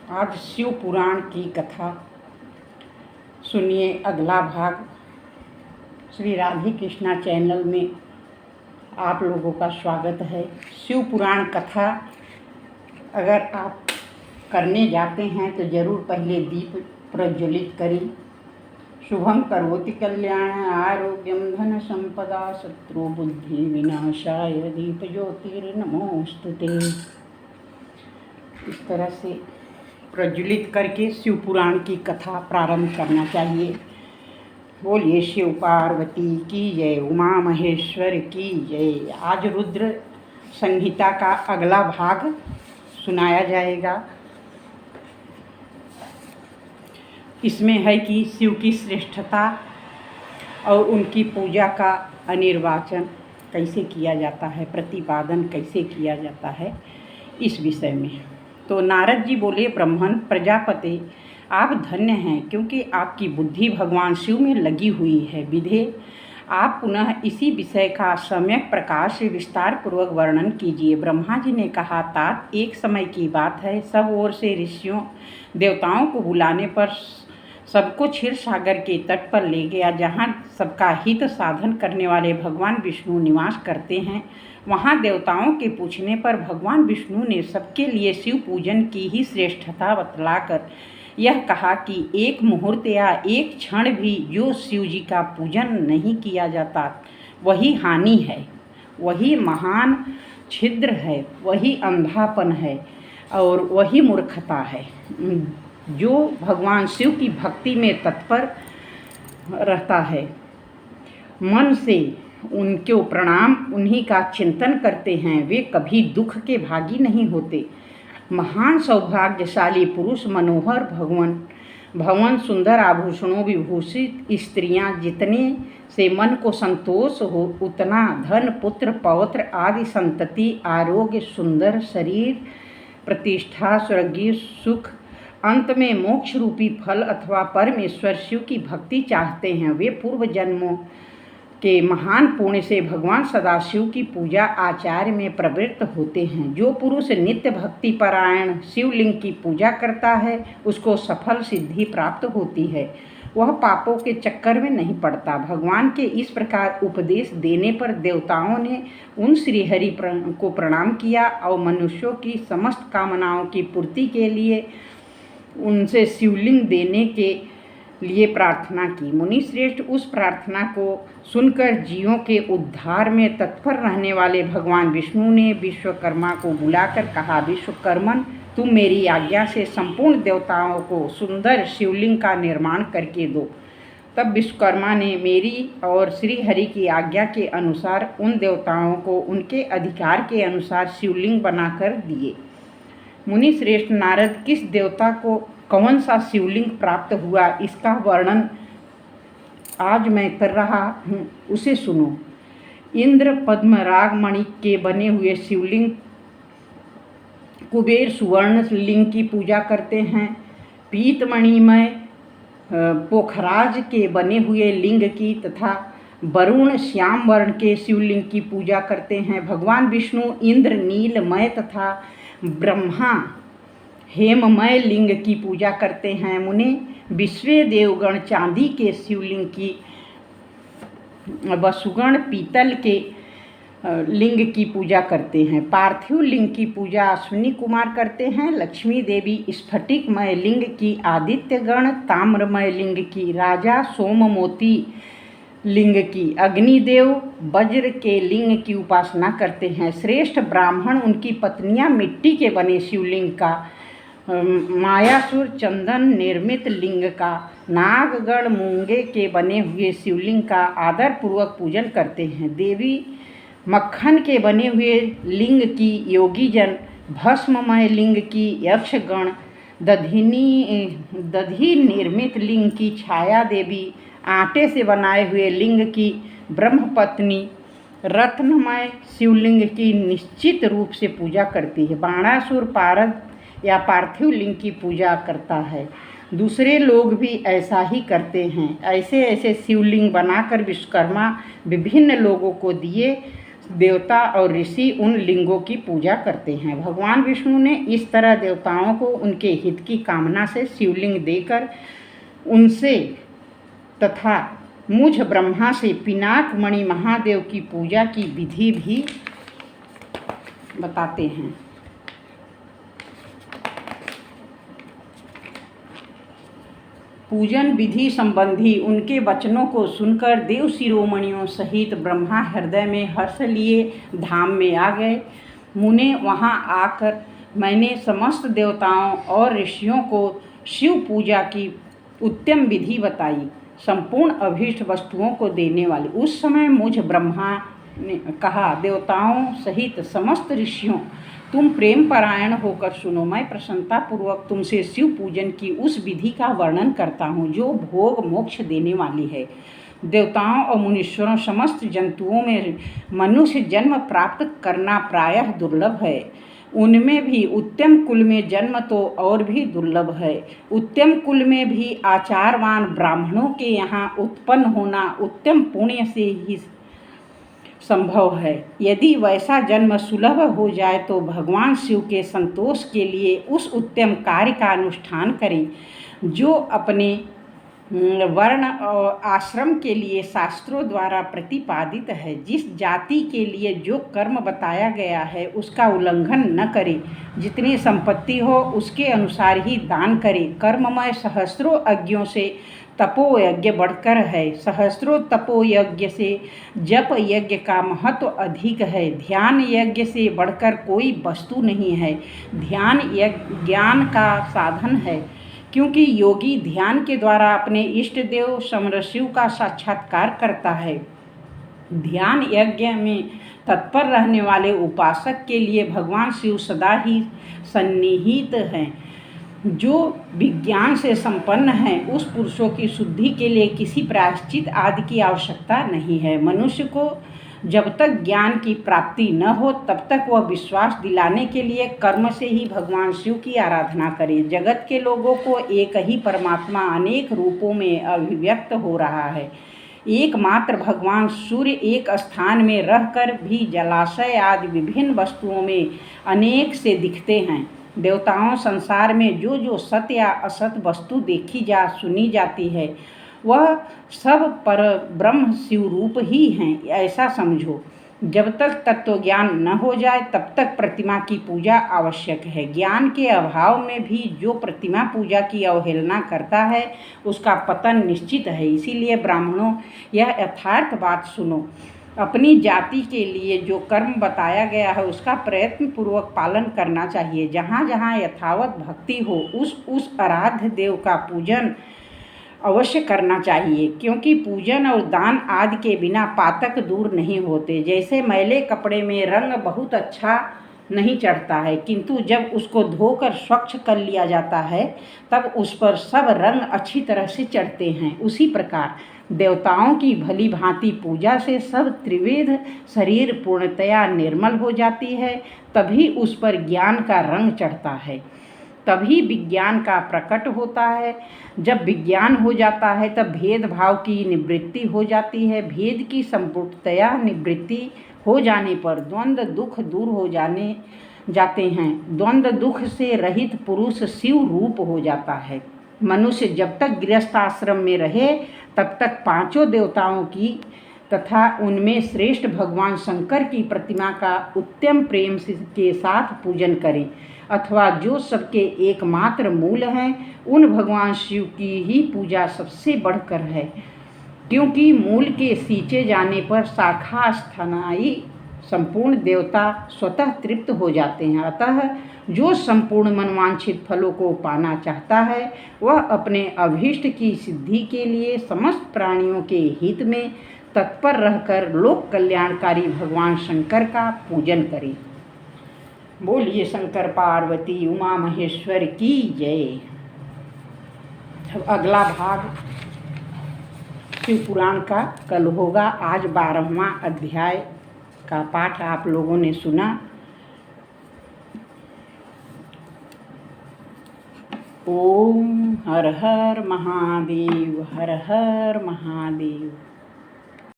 आज शिव पुराण की कथा सुनिए। अगला भाग श्री राधे कृष्णा चैनल में आप लोगों का स्वागत है। शिव पुराण कथा अगर आप करने जाते हैं तो ज़रूर पहले दीप प्रज्वलित करें। शुभम करोति कल्याण आरोग्यम धन संपदा शत्रु बुद्धि विनाशाय दीप ज्योतिर्नमोस्तुते। इस तरह से प्रज्वलित करके शिव पुराण की कथा प्रारंभ करना चाहिए। बोलिए शिव पार्वती की जय, उमा महेश्वर की जय। आज रुद्र संहिता का अगला भाग सुनाया जाएगा। इसमें है कि शिव की श्रेष्ठता और उनकी पूजा का अनिर्वाचन कैसे किया जाता है, प्रतिपादन कैसे किया जाता है, इस विषय में। तो नारद जी बोले, ब्राह्मण प्रजापति आप धन्य हैं, क्योंकि आपकी बुद्धि भगवान शिव में लगी हुई है। विधे आप पुनः इसी विषय का सम्यक प्रकार से विस्तार पूर्वक वर्णन कीजिए। ब्रह्मा जी ने कहा, तात एक समय की बात है, सब ओर से ऋषियों देवताओं को बुलाने पर सबको क्षीर सागर के तट पर ले गया, जहाँ सबका हित साधन करने वाले भगवान विष्णु निवास करते हैं। वहाँ देवताओं के पूछने पर भगवान विष्णु ने सबके लिए शिव पूजन की ही श्रेष्ठता बतलाकर यह कहा कि एक मुहूर्त या एक क्षण भी जो शिव जी का पूजन नहीं किया जाता वही हानि है, वही महान छिद्र है, वही अंधापन है और वही मूर्खता है। जो भगवान शिव की भक्ति में तत्पर रहता है, मन से उनको प्रणाम, उन्हीं का चिंतन करते हैं, वे कभी दुख के भागी नहीं होते। महान सौभाग्यशाली पुरुष, मनोहर भवन, सुंदर आभूषणों विभूषित स्त्रियां, जितने से मन को संतोष हो उतना धन, पुत्र, पौत्र आदि संतति, आरोग्य, सुंदर शरीर, प्रतिष्ठा, स्वर्गीय सुख, अंत में मोक्ष रूपी फल अथवा परमेश्वर शिव की भक्ति चाहते हैं, वे पूर्व जन्मों के महान पुण्य से भगवान सदाशिव की पूजा आचार्य में प्रवृत्त होते हैं। जो पुरुष नित्य भक्ति परायण शिवलिंग की पूजा करता है, उसको सफल सिद्धि प्राप्त होती है, वह पापों के चक्कर में नहीं पड़ता। भगवान के इस प्रकार उपदेश देने पर देवताओं ने उन श्रीहरि को प्रणाम किया और मनुष्यों की समस्त कामनाओं की पूर्ति के लिए उनसे शिवलिंग देने के लिए प्रार्थना की। मुनि श्रेष्ठ उस प्रार्थना को सुनकर जीवों के उद्धार में तत्पर रहने वाले भगवान विष्णु ने विश्वकर्मा को बुलाकर कहा, विश्वकर्मन, तुम मेरी आज्ञा से संपूर्ण देवताओं को सुंदर शिवलिंग का निर्माण करके दो। तब विश्वकर्मा ने मेरी और श्री हरि की आज्ञा के अनुसार उन देवताओं को उनके अधिकार के अनुसार शिवलिंग बनाकर दिए। मुनि श्रेष्ठ नारद, किस देवता को कौन सा शिवलिंग प्राप्त हुआ, इसका वर्णन आज मैं कर रहा हूँ, उसे सुनो। इंद्र पद्मराग मणि के बने हुए शिवलिंग, कुबेर सुवर्ण लिंग की पूजा करते हैं, पीतमणिमय पोखराज के बने हुए लिंग की तथा वरुण श्याम वर्ण के शिवलिंग की पूजा करते हैं। भगवान विष्णु इंद्र नीलमय तथा ब्रह्मा हेममय लिंग की पूजा करते हैं। मुने विश्वे देवगण चांदी के शिवलिंग की, वसुगण पीतल के लिंग की पूजा करते हैं। पार्थिव लिंग की पूजा अश्विनी कुमार करते हैं। लक्ष्मी देवी स्फटिकमय लिंग की, आदित्यगण ताम्रमय लिंग की, राजा सोममोती लिंग की, अग्निदेव वज्र के लिंग की उपासना करते हैं। श्रेष्ठ ब्राह्मण उनकी पत्नियां मिट्टी के बने शिवलिंग का, मायासुर चंदन निर्मित लिंग का, नागगण मूंगे के बने हुए शिवलिंग का आदर पूर्वक पूजन करते हैं। देवी मक्खन के बने हुए लिंग की, योगीजन भस्ममय लिंग की, यक्षगण दधी निर्मित लिंग की, छाया देवी आटे से बनाए हुए लिंग की, ब्रह्मपत्नी रत्नमय शिवलिंग की निश्चित रूप से पूजा करती है। बाणासुर पारद या पार्थिव लिंग की पूजा करता है। दूसरे लोग भी ऐसा ही करते हैं। ऐसे ऐसे शिवलिंग बनाकर विश्वकर्मा विभिन्न लोगों को दिए। देवता और ऋषि उन लिंगों की पूजा करते हैं। भगवान विष्णु ने इस तरह देवताओं को उनके हित की कामना से शिवलिंग देकर उनसे तथा मुझ ब्रह्मा से पिनाक मणि महादेव की पूजा की विधि भी बताते हैं। पूजन विधि संबंधी उनके वचनों को सुनकर देव शिरोमणियों सहित ब्रह्मा हृदय में हर्ष लिए धाम में आ गए। मुने वहां आकर मैंने समस्त देवताओं और ऋषियों को शिव पूजा की उत्तम विधि बताई, संपूर्ण अभीष्ट वस्तुओं को देने वाली। उस समय मुझ ब्रह्मा ने कहा, देवताओं सहित समस्त ऋषियों, तुम प्रेम परायण होकर सुनो। मैं प्रसन्नता पूर्वक तुमसे शिव पूजन की उस विधि का वर्णन करता हूँ जो भोग मोक्ष देने वाली है। देवताओं और मुनीश्वरों समस्त जंतुओं में मनुष्य जन्म प्राप्त करना प्रायः दुर्लभ है। उनमें भी उत्तम कुल में जन्म तो और भी दुर्लभ है। उत्तम कुल में भी आचारवान ब्राह्मणों के यहाँ उत्पन्न होना उत्तम पुण्य से ही संभव है। यदि वैसा जन्म सुलभ हो जाए तो भगवान शिव के संतोष के लिए उस उत्तम कार्य का अनुष्ठान करें जो अपने वर्ण और आश्रम के लिए शास्त्रों द्वारा प्रतिपादित है। जिस जाति के लिए जो कर्म बताया गया है उसका उल्लंघन न करे। जितनी संपत्ति हो उसके अनुसार ही दान करे। कर्ममय सहस्त्रों यज्ञों से तपो यज्ञ बढ़कर है। सहस्त्रों तपो यज्ञ से जप यज्ञ का महत्व अधिक है। ध्यान यज्ञ से बढ़कर कोई वस्तु नहीं है। ध्यान यज्ञ ज्ञान का साधन है, क्योंकि योगी ध्यान के द्वारा अपने इष्ट देव समरशिव का साक्षात्कार करता है। ध्यान यज्ञ में तत्पर रहने वाले उपासक के लिए भगवान शिव सदा ही सन्निहित हैं। जो विज्ञान से संपन्न है उस पुरुषों की शुद्धि के लिए किसी प्रायश्चित आदि की आवश्यकता नहीं है। मनुष्य को जब तक ज्ञान की प्राप्ति न हो तब तक वह विश्वास दिलाने के लिए कर्म से ही भगवान शिव की आराधना करे। जगत के लोगों को एक ही परमात्मा अनेक रूपों में अभिव्यक्त हो रहा है। एकमात्र भगवान सूर्य एक स्थान में रहकर भी जलाशय आदि विभिन्न वस्तुओं में अनेक से दिखते हैं। देवताओं संसार में जो जो सत्य या असत वस्तु देखी जा सुनी जाती है वह सब पर ब्रह्म शिव रूप ही हैं, ऐसा समझो। जब तक तत्वज्ञान न हो जाए तब तक प्रतिमा की पूजा आवश्यक है। ज्ञान के अभाव में भी जो प्रतिमा पूजा की अवहेलना करता है उसका पतन निश्चित है। इसीलिए ब्राह्मणों, यह यथार्थ बात सुनो। अपनी जाति के लिए जो कर्म बताया गया है उसका प्रयत्न पूर्वक पालन करना चाहिए। जहाँ जहाँ यथावत भक्ति हो उस आराध्य देव का पूजन अवश्य करना चाहिए, क्योंकि पूजन और दान आदि के बिना पातक दूर नहीं होते। जैसे मैले कपड़े में रंग बहुत अच्छा नहीं चढ़ता है, किंतु जब उसको धोकर स्वच्छ कर लिया जाता है तब उस पर सब रंग अच्छी तरह से चढ़ते हैं। उसी प्रकार देवताओं की भली भांति पूजा से सब त्रिविध शरीर पूर्णतया निर्मल हो जाती है। तभी उस पर ज्ञान का रंग चढ़ता है, तभी विज्ञान का प्रकट होता है। जब विज्ञान हो जाता है तब भेदभाव की निवृत्ति हो जाती है। भेद की संपूर्णतया निवृत्ति हो जाने पर द्वंद्व दुख दूर हो जाते हैं। द्वंद्व दुख से रहित पुरुष शिव रूप हो जाता है। मनुष्य जब तक गृहस्थ आश्रम में रहे तब तक पांचों देवताओं की तथा उनमें श्रेष्ठ भगवान शंकर की प्रतिमा का उत्तम प्रेम के साथ पूजन करें, अथवा जो सबके एकमात्र मूल हैं उन भगवान शिव की ही पूजा सबसे बढ़कर है, क्योंकि मूल के सींचे जाने पर शाखा स्थायी संपूर्ण देवता स्वतः तृप्त हो जाते हैं। अतः जो संपूर्ण मनवांछित फलों को पाना चाहता है वह अपने अभीष्ट की सिद्धि के लिए समस्त प्राणियों के हित में तत्पर रहकर लोक कल्याणकारी भगवान शंकर का पूजन करे। बोलिए शंकर पार्वती उमा महेश्वर की जय। अब अगला भाग शिव पुराण का कल होगा। आज 12वां अध्याय का पाठ आप लोगों ने सुना। ओम हर हर महादेव, हर हर महादेव।